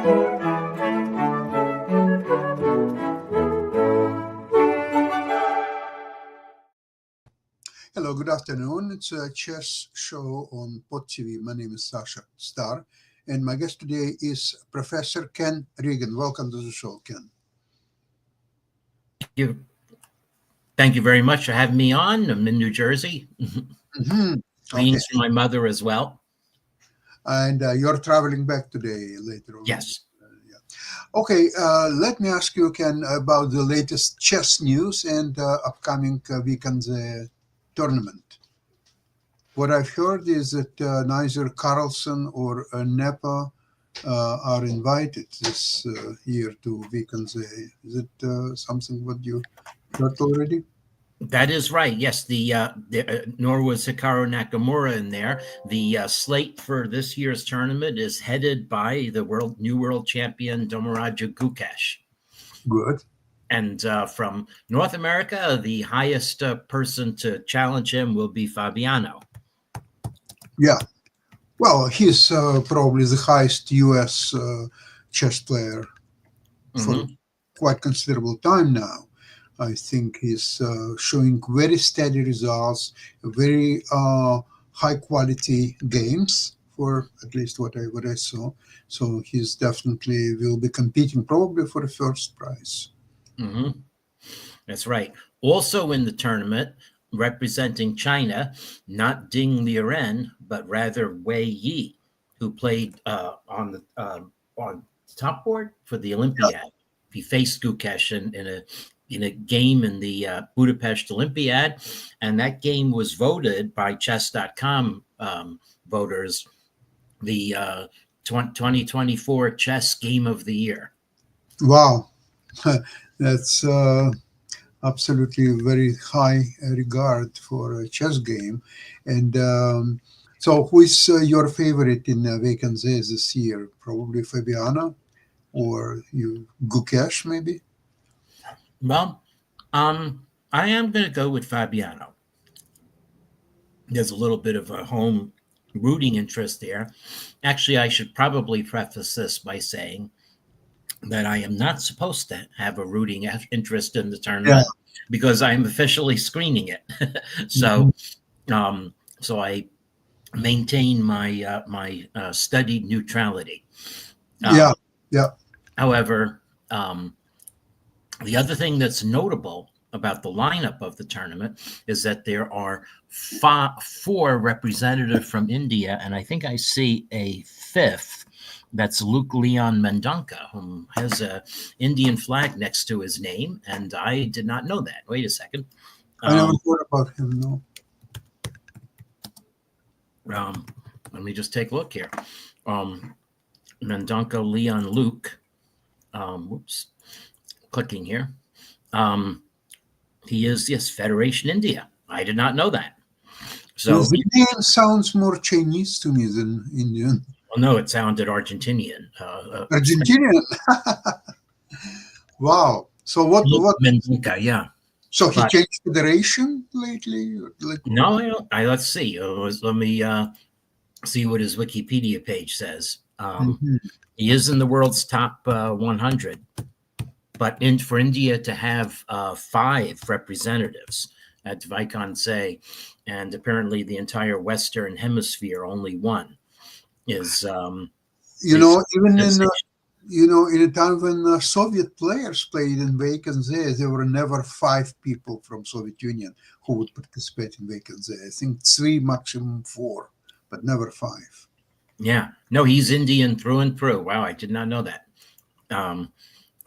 Hello, good afternoon. It's a chess show on Pod TV. My name is Sasha Star, and my guest today is Professor Ken Regan. Welcome to the show, Ken. Thank you very much for having me on. I'm in New Jersey. Mm-hmm. Greetings from my mother as well. And you're traveling back today later on. Yes. Yeah. Okay, let me ask you, Ken, about the latest chess news and upcoming weekend's tournament. What I've heard is that neither Carlsen or Nepa are invited this year to weekends. Is it something what you heard already? That is right. Yes, nor was Hikaru Nakamura in there. The slate for this year's tournament is headed by the new world champion Domaraja Gukesh. Good. And from North America, the highest person to challenge him will be Fabiano. Yeah. Well, he's probably the highest U.S. Chess player for quite considerable time now. I think he's showing very steady results, very high quality games for at least what I saw. So he's definitely will be competing probably for the first prize. Mm-hmm. That's right. Also in the tournament, representing China, not Ding Liren, but rather Wei Yi, who played on top board for the Olympiad. Yeah. He faced Gukesh in a game in the Budapest Olympiad, and that game was voted by Chess.com voters the 2024 Chess Game of the Year. Wow, that's absolutely very high regard for a chess game. And so who is your favorite in Vacancies this year? Probably Fabiano or Gukesh maybe? Well, I am going to go with Fabiano. There's a little bit of a home rooting interest there. Actually, I should probably preface this by saying that I am not supposed to have a rooting interest in the tournament because I'm officially screening it. So I maintain my my studied neutrality. However, the other thing that's notable about the lineup of the tournament is that there are four representatives from India, and I think I see a fifth. That's Luke Leon Mendonca, who has a Indian flag next to his name, and I did not know that. Wait a second. I never thought about him, no. Let me just take a look here. Mendonca Leon Luke. Whoops. Clicking here. He is, yes, Federation India. I did not know that. So the name sounds more Chinese to me than Indian. Well, no, it sounded Argentinian. Argentinian. Wow. So what? Mendonca, yeah. So he changed federation lately? No, let's see. Let me see what his Wikipedia page says. He is in the world's top 100, but for India to have 5 representatives at Vaikansé, and apparently the entire Western Hemisphere only 1 is. Even in a time when Soviet players played in Vaikansé, there were never 5 people from Soviet Union who would participate in Vaikansé. I think 3, maximum 4, but never 5. Yeah, no, he's Indian through and through. Wow, I did not know that.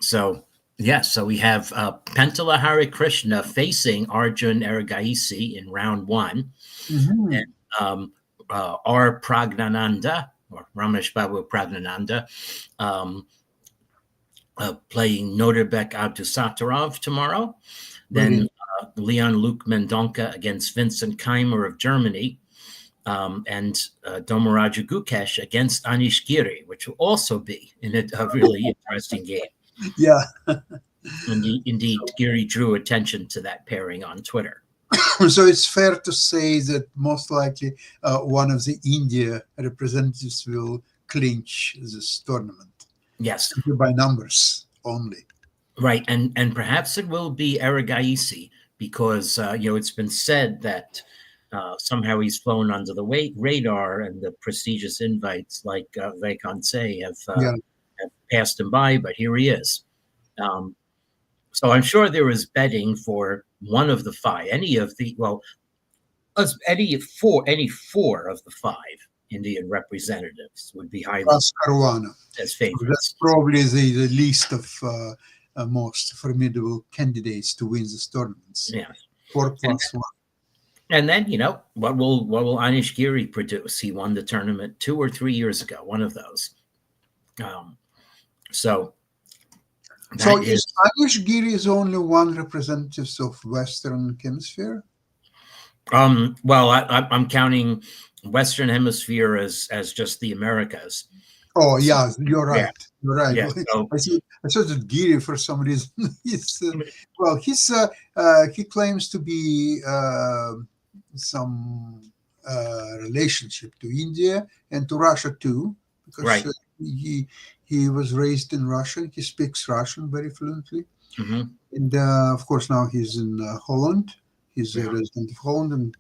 So we have Pentala Harikrishna facing Arjun Eragaisi in round 1, and R. Pragnananda, or Ramesh Babu Pragnananda, playing Norbek Abdusattorov tomorrow. Then Leon Luke Mendonca against Vincent Keimer of Germany, and Domaraja Gukesh against Anish Giri, which will also be in a really interesting game. Yeah. Indeed, Giri drew attention to that pairing on Twitter. So it's fair to say that most likely one of the India representatives will clinch this tournament. Yes. By numbers only. Right. And perhaps it will be Erigaisi because, it's been said that somehow he's flown under the radar and the prestigious invites like Vacanze have passed him by, but here he is. So I'm sure there is betting for one of the five, any four of the five Indian representatives would be highly Plus Caruana. as favorites. That's probably the least of most formidable candidates to win these tournaments. Yeah. 4+1. And then, what will Anish Giri produce? He won the tournament 2 or 3 years ago, one of those. So is Anish Giri is only one representative of Western Hemisphere? Well, I'm counting Western Hemisphere as just the Americas. Oh, yeah, you're right. Yeah. You're right. Yeah, so, I thought that Giri, for some reason, he claims to be some relationship to India and to Russia too, because he was raised in Russia. He speaks Russian very fluently, and of course now he's in Holland. He's a resident of Holland, and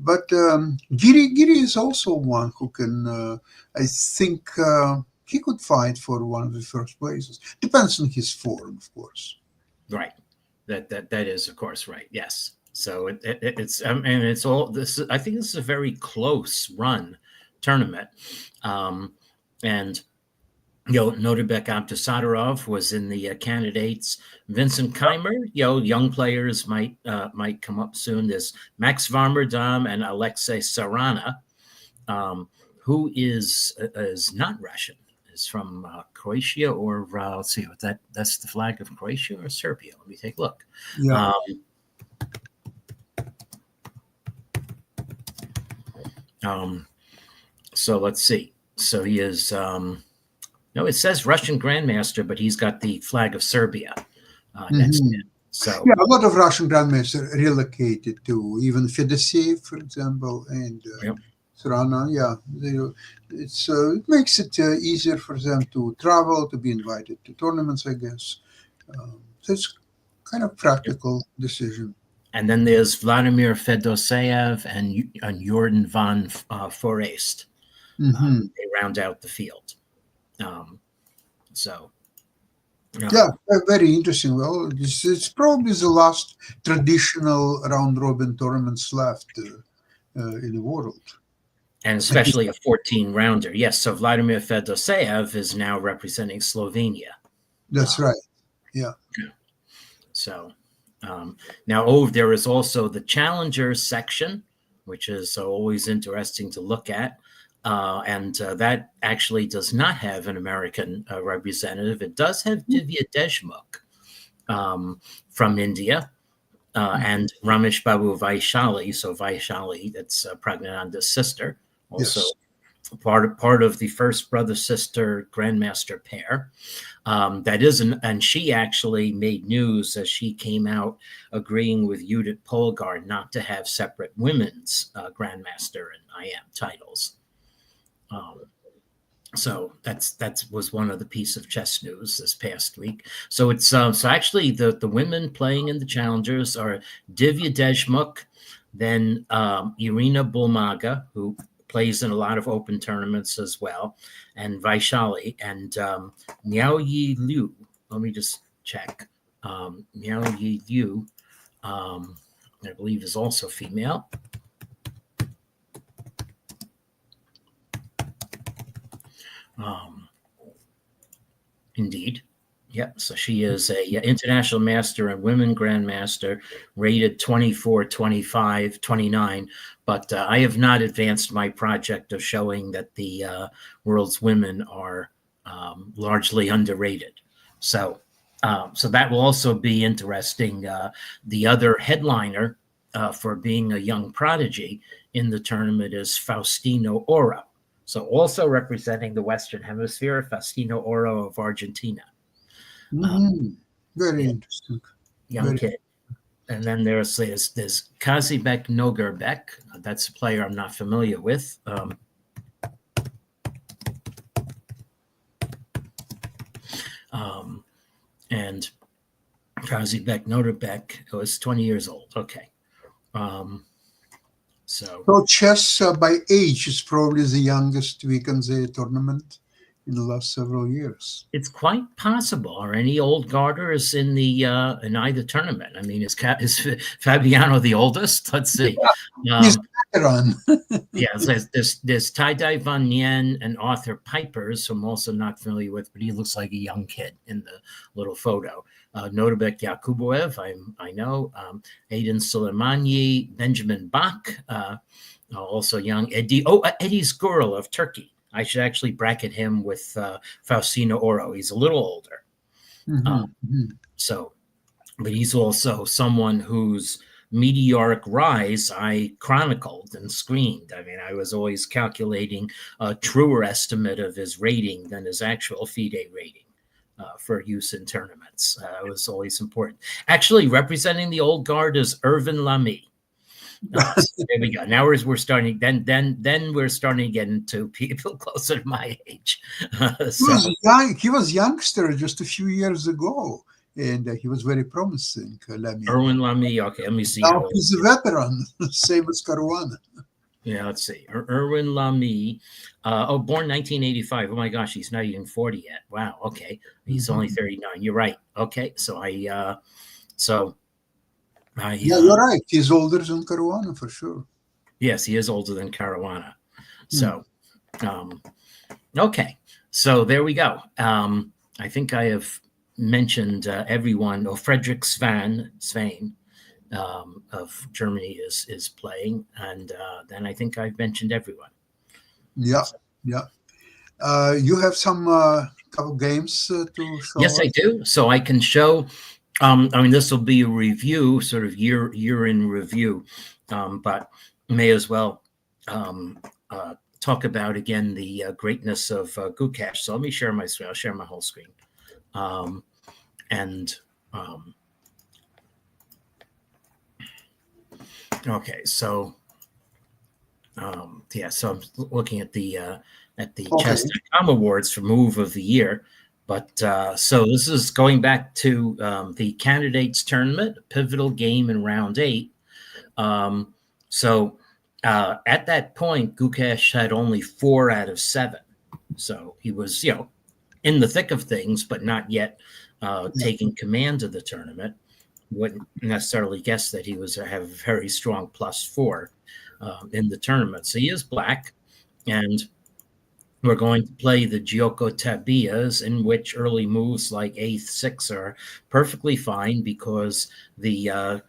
but Giri is also one who can. I think he could fight for one of the first places. Depends on his form, of course. Right. That is, of course, right. Yes. So it's it's all this. I think this is a very close run tournament, and Norbek Abdusadarov was in the candidates. Vincent Keimer, young players might come up soon. There's Max Varmerdam and Alexei Sarana, who is not Russian. Is from Croatia or let's see what that's the flag of Croatia or Serbia. Let me take a look. Yeah. So let's see. So he is. No, it says Russian Grandmaster, but he's got the flag of Serbia next to him. So a lot of Russian Grandmasters relocated to even Fedoseev, for example, and Sarana. Yeah, it makes it easier for them to travel, to be invited to tournaments, I guess. So it's kind of practical decision. And then there's Vladimir Fedoseev and Jordan van Forest. They round out the field. Very interesting. Well, it's probably the last traditional round robin tournaments left in the world, and especially a 14 rounder. Yes, so Vladimir Fedoseev is now representing Slovenia. That's right. Yeah. So now there is also the challenger section, which is always interesting to look at. And that actually does not have an American representative. It does have Divya Deshmukh from India and Ramesh Babu Vaishali. So Vaishali, that's Pragnananda's sister, also part of the first brother-sister grandmaster pair. And she actually made news as she came out agreeing with Judith Polgar not to have separate women's grandmaster and IM titles. So that was one of the piece of chess news this past week. So it's so actually the women playing in the challengers are Divya Deshmukh, then Irina Bulmaga, who plays in a lot of open tournaments as well, and Vaishali and Miao Yi Liu. Let me just check. Miao Yi Liu, I believe, is also female. Indeed. Yep. So she is a international master and women grandmaster, rated 24, 25, 29. But I have not advanced my project of showing that the world's women are largely underrated. So that will also be interesting. The other headliner for being a young prodigy in the tournament is Faustino Oro. So also representing the Western Hemisphere, Faustino Oro of Argentina. Very interesting. Young kid. And then there's Kazibek Nogurbek. That's a player I'm not familiar with. And Kazibek Notabek was 20 years old. Okay. So chess by age is probably the youngest week in the tournament in the last several years. it's quite possible. Are any old garters in the in either tournament? I mean, is Fabiano the oldest? Let's see. He's veteran. Yeah, there's Tai-Dai Van Yen and Arthur Pipers, who I'm also not familiar with, but he looks like a young kid in the little photo. Notabek Yakuboev, I know. Aidan Soleimani, Benjamin Bach, also young. Eddie Sgurl of Turkey. I should actually bracket him with Faustino Oro. He's a little older. So, but he's also someone whose meteoric rise I chronicled and screened. I mean, I was always calculating a truer estimate of his rating than his actual FIDE rating for use in tournaments. It was always important. Actually, representing the old guard is Ervin Lamy. So there we go. Now we're starting. Then we're starting to get into people closer to my age. He was youngster just a few years ago, and he was very promising. Erwin Lamy. Okay, let me see. Now he's a veteran, same as Caruana. Yeah, let's see. Erwin Lamy. Born 1985. Oh my gosh, he's not even 40 yet. Wow. Okay, he's only 39. You're right. Okay, so yeah, you're right. He's older than Caruana for sure. Yes, he is older than Caruana. So, okay. So there we go. I think I have mentioned everyone. Frederick Svein of Germany is playing, and then I think I've mentioned everyone. Yeah. You have some couple games to show. Yes, I do. So I can show. I mean, this will be a review, sort of year in review, but may as well talk about again the greatness of Gukesh. So let me share my screen. I'll share my whole screen, okay. So so I'm looking at the Chess.com awards for Move of the Year. But so this is going back to the candidates tournament, pivotal game in round 8. So at that point, Gukesh had only 4 out of 7. So he was, in the thick of things, but not yet taking command of the tournament. Wouldn't necessarily guess that he was have a very strong +4 in the tournament. So he is black, and we're going to play the Gyoko Tabiyas, in which early moves like A6 are perfectly fine because the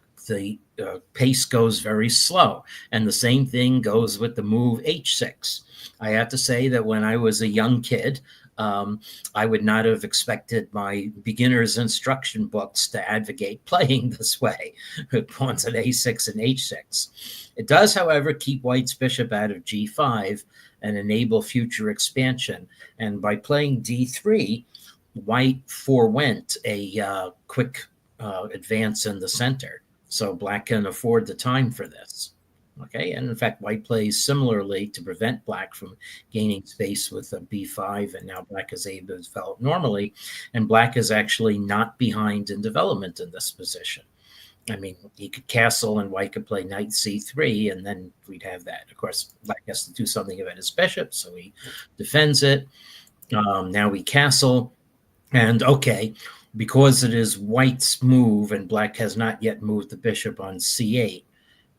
pace goes very slow. And the same thing goes with the move H6. I have to say that when I was a young kid, I would not have expected my beginner's instruction books to advocate playing this way, with pawns at A6 and H6. It does, however, keep white's bishop out of G5 and enable future expansion. And by playing D3, white forewent a quick advance in the center. So black can afford the time for this. Okay, and in fact, white plays similarly to prevent black from gaining space with a B5, and now black is able to develop normally, and black is actually not behind in development in this position. I mean, he could castle and white could play knight C3, and then we'd have that. Of course, black has to do something about his bishop, so he defends it. Now we castle, and okay, because it is white's move and black has not yet moved the bishop on C8,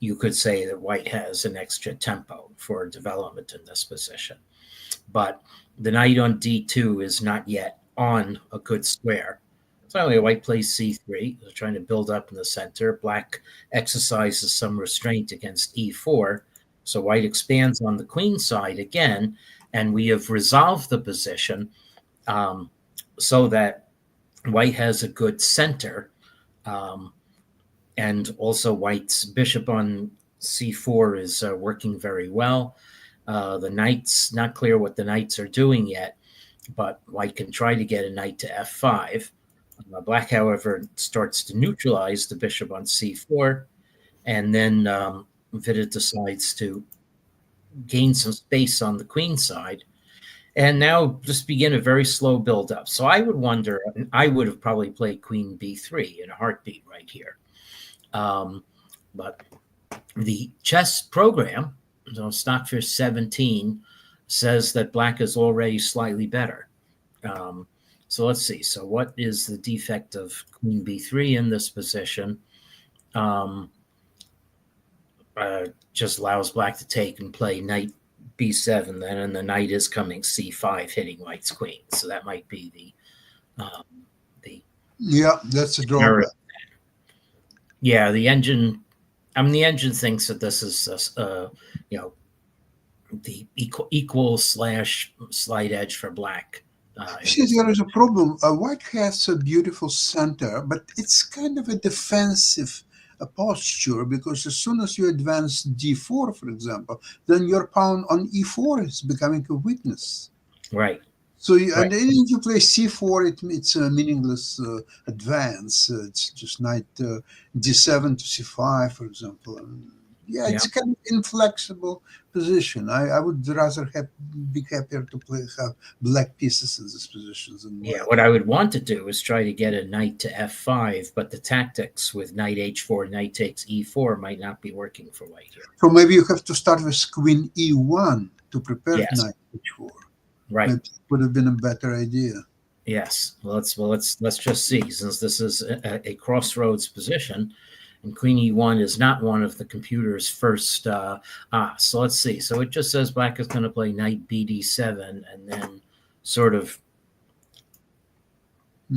you could say that white has an extra tempo for development in this position. But the knight on D2 is not yet on a good square. So anyway, white plays C3, trying to build up in the center. Black exercises some restraint against E4. So white expands on the queen side again, and we have resolved the position so that white has a good center. And also white's bishop on C4 is working very well. The knights, not clear what the knights are doing yet, but white can try to get a knight to F5. Black, however, starts to neutralize the bishop on C4, and then Vida decides to gain some space on the queen side. And now just begin a very slow build up. So I would wonder, I would have probably played queen b3 in a heartbeat right here. But the chess program, so Stockfish 17, says that black is already slightly better. So let's see. So what is the defect of queen b3 in this position? Just allows black to take and play knight b7 then, and the knight is coming c5, hitting white's queen. So that might be yeah, that's a drawback. Yeah, the engine. I mean, the engine thinks that this is the equal / slight edge for black. See, there is a problem. White has a beautiful center, but it's kind of a defensive posture, because as soon as you advance d4, for example, then your pawn on e4 is becoming a weakness. Right. So, and then if you play c4, it's a meaningless advance. It's just knight d7 to c5, for example. It's kind of inflexible position. I would rather be happier to have black pieces in this position than white. What I would want to do is try to get a knight to f5, but the tactics with knight h4, knight takes e4 might not be working for white here. So maybe you have to start with queen e1 to prepare knight h4. Right. Maybe it would have been a better idea. Yes. Let's just see, since this is a crossroads position. And queen e1 is not one of the computer's first. So let's see. So it just says black is going to play knight bd7 and then sort of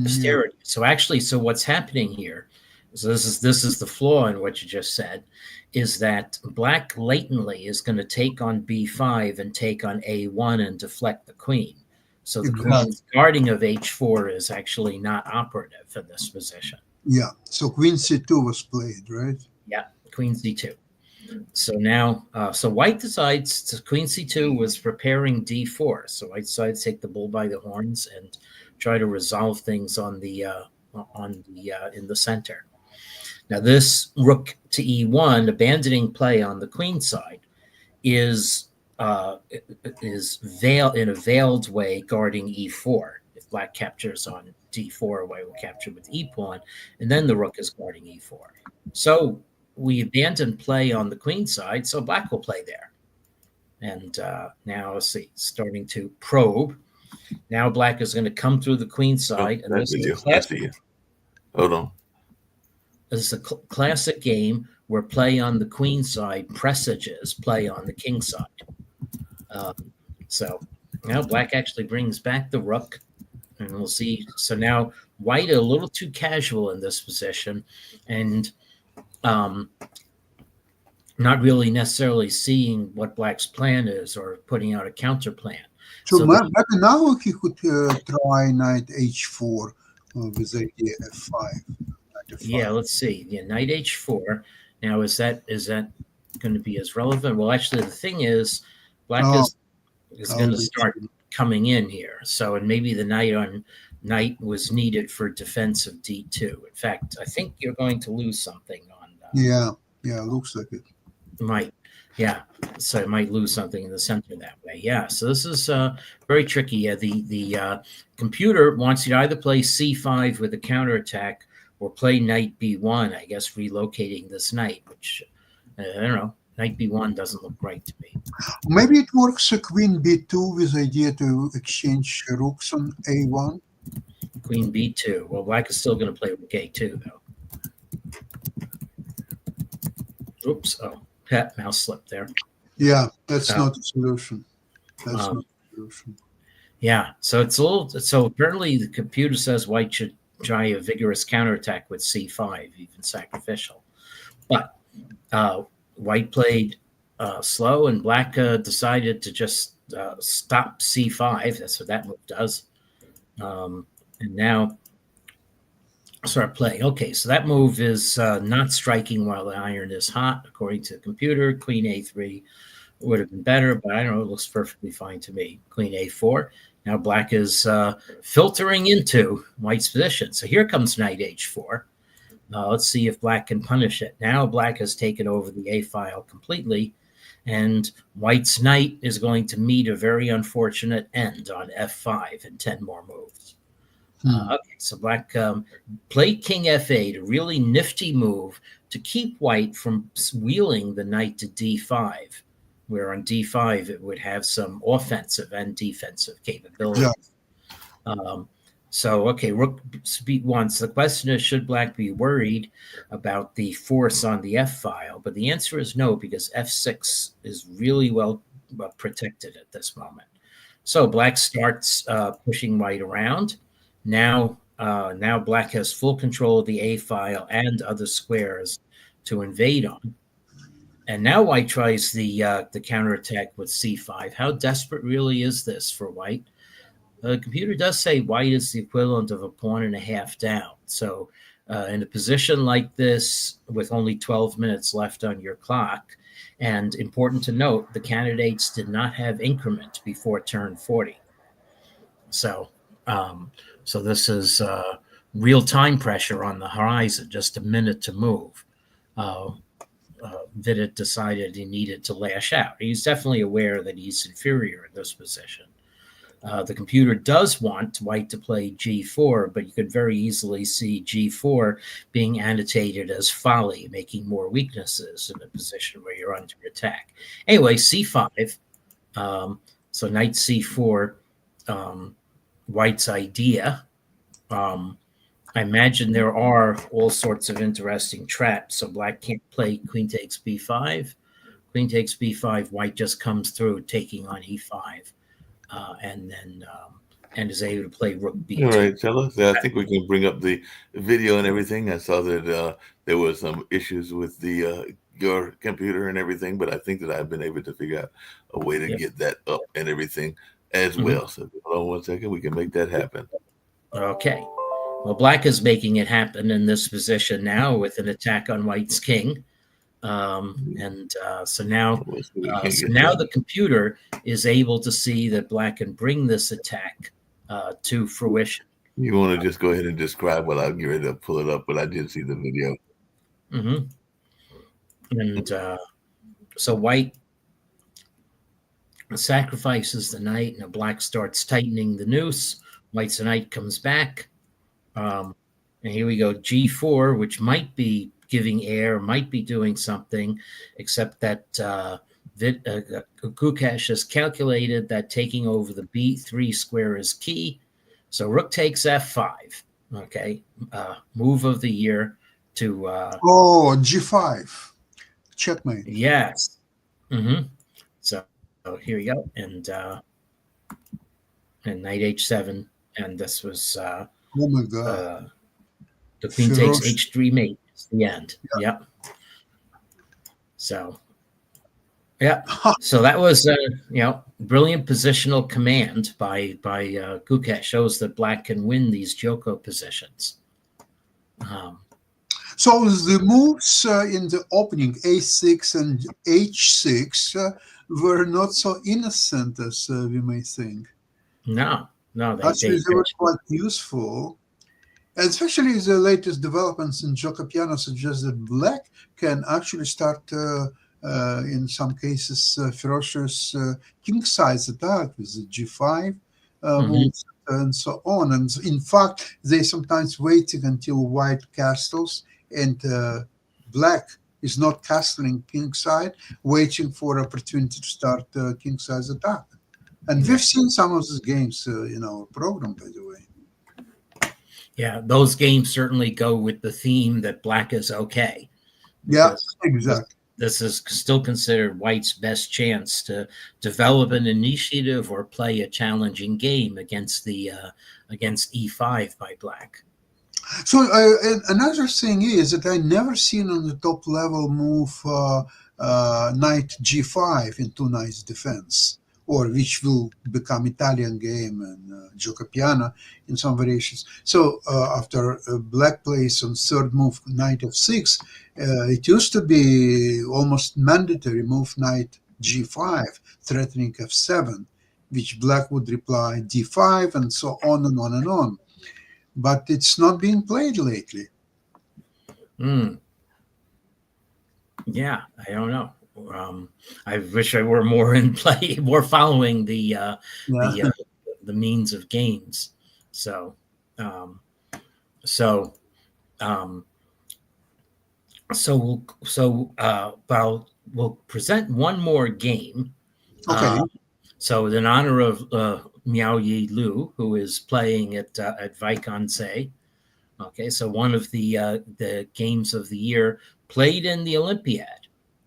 austerity. So actually, so what's happening here? So this is the flaw in what you just said, is that black latently is going to take on b5 and take on a1 and deflect the queen. So the queen's guarding of h4 is actually not operative in this position. Yeah, so queen c2 was played, right? Yeah, queen c2. So now, so white decides queen c2 was preparing d4. So white decides to take the bull by the horns and try to resolve things in the center. Now this rook to e1, abandoning play on the queen side, is in a veiled way guarding e4. If black captures on d4, white will capture with e pawn, and then the rook is guarding e4. So we abandon play on the queen side, so black will play there. And now let's see, starting to probe. Now black is going to come through the queen side. And this is Hold on. This is a classic game where play on the queen side presages play on the king side. So now black actually brings back the rook. And we'll see. So now white a little too casual in this position, and not really necessarily seeing what black's plan is or putting out a counter plan. So now he could try knight h4 with idea f5. Yeah, let's see. Yeah, knight h4. Now is that going to be as relevant? Well, actually, the thing is, black is going to start coming in here. So, and maybe the knight was needed for defense of d2. In fact, I think you're going to lose something on that. Yeah, looks like it. Might. Yeah. So it might lose something in the center that way. Yeah. So this is very tricky. Yeah, the computer wants you to either play c5 with a counterattack or play knight b1, I guess relocating this knight, which I don't know. Knight b1 doesn't look right to me. Maybe it works queen b2 with idea to exchange rooks on a1. Queen b2. Well, black is still going to play rook a2, though. Oops. Oh, mouse slipped there. Yeah, that's not a solution. That's not a solution. Yeah, so it's a little. So apparently the computer says white should try a vigorous counterattack with c5, even sacrificial. But white played slow, and black decided to just stop c5. That's what that move does. And now start playing. Okay, so that move is not striking while the iron is hot, according to the computer. Queen a3 would have been better, but I don't know. It looks perfectly fine to me. Queen a4. Now black is filtering into white's position. So here comes knight h4. Let's see if black can punish it. Now black has taken over the a file completely. And white's knight is going to meet a very unfortunate end on f5 in 10 more moves. Okay, so black played king f8, a really nifty move to keep white from wheeling the knight to d5, where on d5 it would have some offensive and defensive capabilities. So, okay, rook b1. So the question is, should black be worried about the force on the f file? But the answer is no, because f6 is really well protected at this moment. So black starts pushing white around. Now black has full control of the a file and other squares to invade on. And now white tries the counterattack with c5. How desperate really is this for white? The computer does say white is the equivalent of a pawn and a half down. So in a position like this, with only 12 minutes left on your clock, and important to note, the candidates did not have increment before turn 40. So this is real time pressure on the horizon, just a minute to move. Vidit decided he needed to lash out. He's definitely aware that he's inferior in this position. The computer does want white to play g4, but you could very easily see g4 being annotated as folly, making more weaknesses in a position where you're under attack. Anyway, c5. So knight c4, white's idea. I imagine there are all sorts of interesting traps. So black can't play queen takes b5. Queen takes b5, white just comes through, taking on e5. And then is able to play rook b2. All right, tell us. I think we can bring up the video and everything. I saw that there was some issues with the your computer and everything, but I think that I've been able to figure out a way to get that up and everything as well. So hold on 1 second, we can make that happen. Okay. Well, black is making it happen in this position now with an attack on white's king. So now the computer is able to see that black can bring this attack to fruition. You want to just go ahead and describe while I'm getting ready to pull it up, but I did see the video. And so white sacrifices the knight, and black starts tightening the noose. White's knight comes back. And here we go, g4, which might be giving air, might be doing something, except that Gukesh has calculated that taking over the b3 square is key. So rook takes f5. Okay, move of the year to g5, checkmate. Yes. So here we go, and knight h7, and this was oh my god, the queen takes h3 mate. The end. Yep. So that was brilliant positional command by Gukesh. Shows that black can win these Joko positions. So the moves in the opening a6 and h6 were not so innocent as we may think. No, actually they were quite useful. Especially the latest developments in Giocoppiano suggest that black can actually start, in some cases, ferocious king-size attack with the g5 moves and so on. And in fact, they sometimes waiting until white castles and black is not castling king-side, waiting for opportunity to start king-size attack. And we've seen some of these games in our program, by the way. Yeah, those games certainly go with the theme that black is okay. Yeah, exactly. This is still considered white's best chance to develop an initiative or play a challenging game against against e5 by black. So another thing is that I never seen on the top level move knight g5 in two knights defense, or which will become Italian game and Giocoppiano in some variations. So after black plays on third move knight f6, it used to be almost mandatory move knight g5, threatening f7, which black would reply d5 and so on and on and on. But it's not being played lately. Yeah, I don't know. I wish I were more in play, more following the Yeah. the means of games. So, um, so, um, we'll present one more game. Okay. So, in honor of Miao Yi Lu, who is playing at Vaikonsei. Okay, so one of the games of the year played in the Olympiad.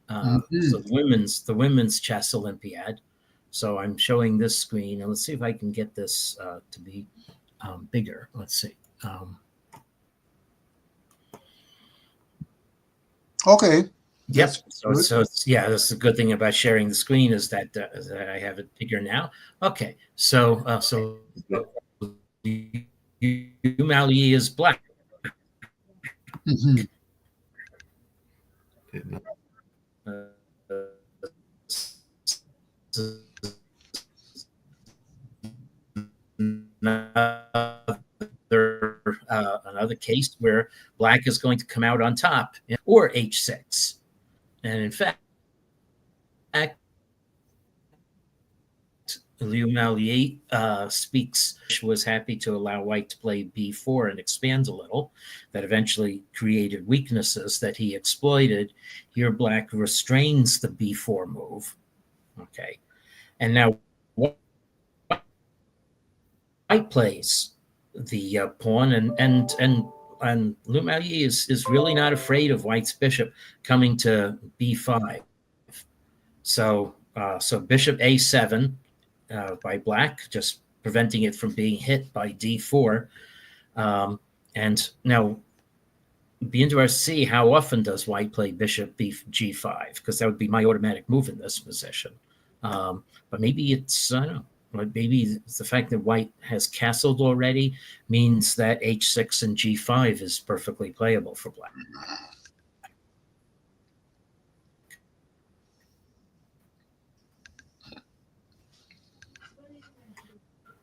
So Mhm. the women's chess Olympiad. So I'm showing this screen, and let's see if I can get this to be bigger. Let's see. Okay. Yep. That's So good. it's yeah. That's the good thing about sharing the screen is that I have it bigger now. Okay. So Yu Mao Yi is black. Mhm. Uh, another case where black is going to come out on top, or h6. And in fact, Liu Malier speaks, was happy to allow white to play b4 and expand a little. That eventually created weaknesses that he exploited. Here, black restrains the b4 move. Okay. And now white plays the pawn, and Liu Malier is really not afraid of white's bishop coming to b5. So bishop a7 by black, just preventing it from being hit by d4. And now be interested to see how often does white play bishop g5, because that would be my automatic move in this position. But maybe it's, I don't know, maybe it's the fact that white has castled already means that h6 and g5 is perfectly playable for black.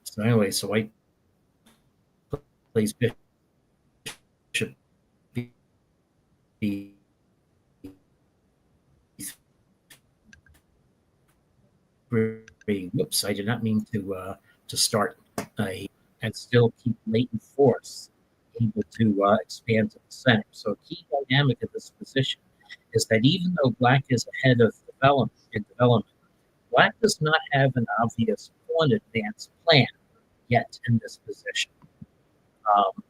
So anyway, so white plays bishop b3. Whoops, I did not mean to start a and still keep latent force able to expand to the center. So a key dynamic of this position is that even though black is ahead of development, black does not have an obvious pawn advance plan yet in this position. Um,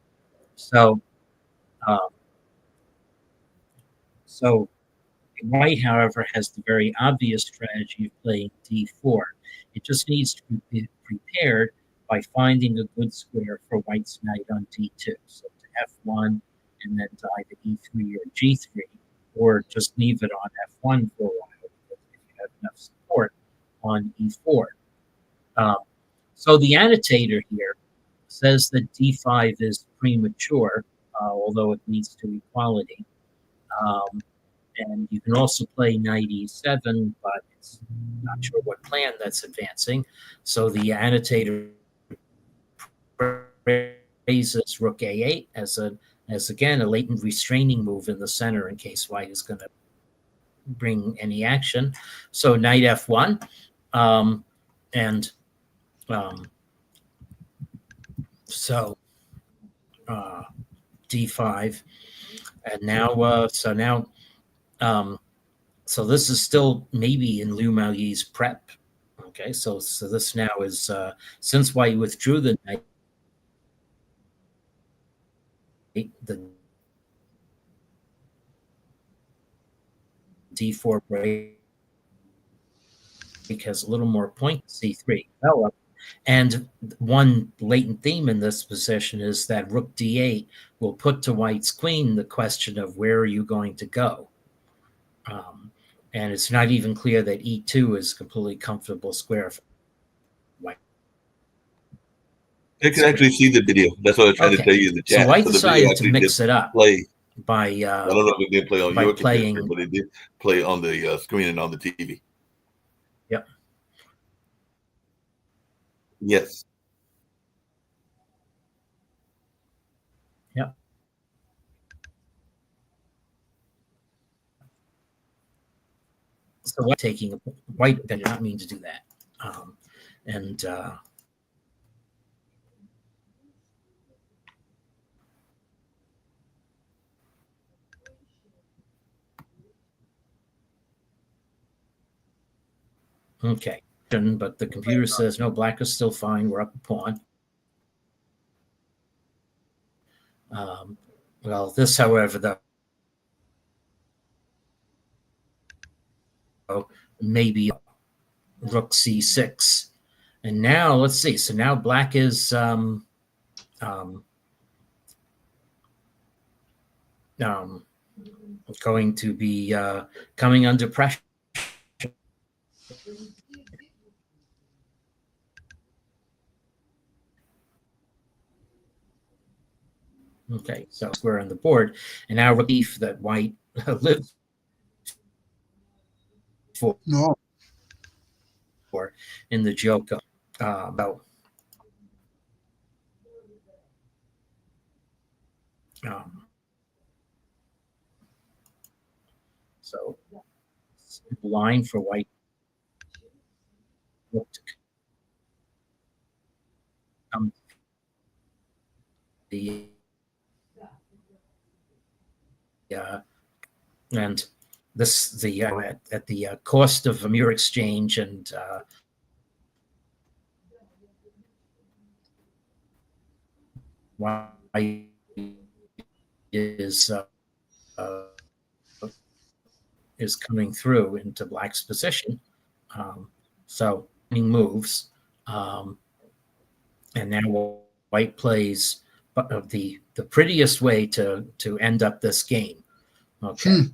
so, um, so white, however, has the very obvious strategy of playing d4. It just needs to be prepared by finding a good square for white's knight on d2. So to f1 and then to either e3 or g3, or just leave it on f1 for a while if you have enough support on e4. Um, so the annotator here says that d5 is premature, although it leads to equality. And you can also play knight e7, but it's not sure what plan that's advancing. So the annotator raises rook a8 as again a latent restraining move in the center in case white is going to bring any action. So knight f1, and um, so d5, and now um, so this is still maybe in Liu Maoyi's prep. Okay, so this now is since white withdrew the knight, the d4 break has a little more point c3 develop. And one latent theme in this position is that rook d8 will put to white's queen the question of where are you going to go. And it's not even clear that e2 is a completely comfortable square for white. I can actually see the video. That's what I was trying to tell you in the So chat. white So the video decided to actually did mix it up play. by I don't know if it did play on by your computer, playing. but it did play on the screen and on the TV. Yep. Yes. Yep. So what taking white did not mean to do that. And okay, but the computer says no, black is still fine. We're up a pawn. Well, this, however, though, maybe rook c6. And now let's see. So now black is going to be coming under pressure. Okay, so square on the board, and now relief that white lives for in the joke about so line for white to come the and this the at the cost of a mirror exchange and white is coming through into black's position. So moves, and now white plays the prettiest way to end up this game. Okay,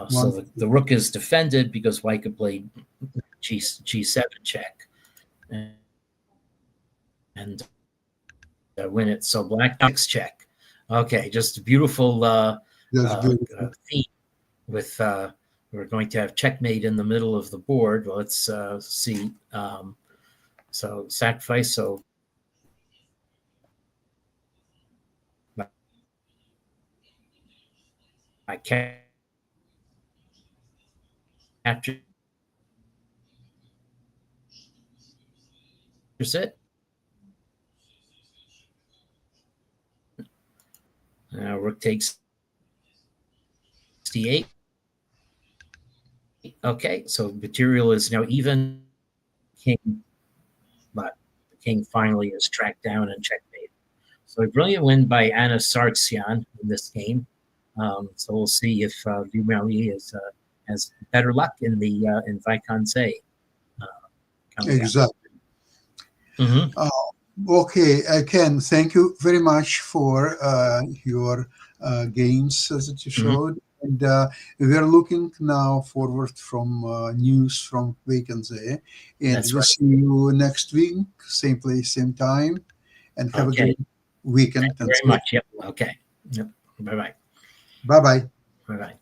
so the rook is defended because white could play G7 check and win it. So black 6 check. Okay, just a beautiful theme with we're going to have checkmate in the middle of the board. Well, let's see. So sacrifice. So I capture it. Now rook takes d8. Okay, so material is now even king, but the king finally is tracked down and checkmate. So a brilliant win by Anna Sargsyan in this game. So we'll see if Liu Miaoli has better luck in the in Vaikanze. Exactly. Okay, Ken, thank you very much for your games that you showed. And we are looking now forward from news from Vaikanze. And we'll see you next week, same place, same time. And have a great weekend. Thank you very much. Yep. Okay. Yep. Bye-bye. Bye-bye. Bye-bye.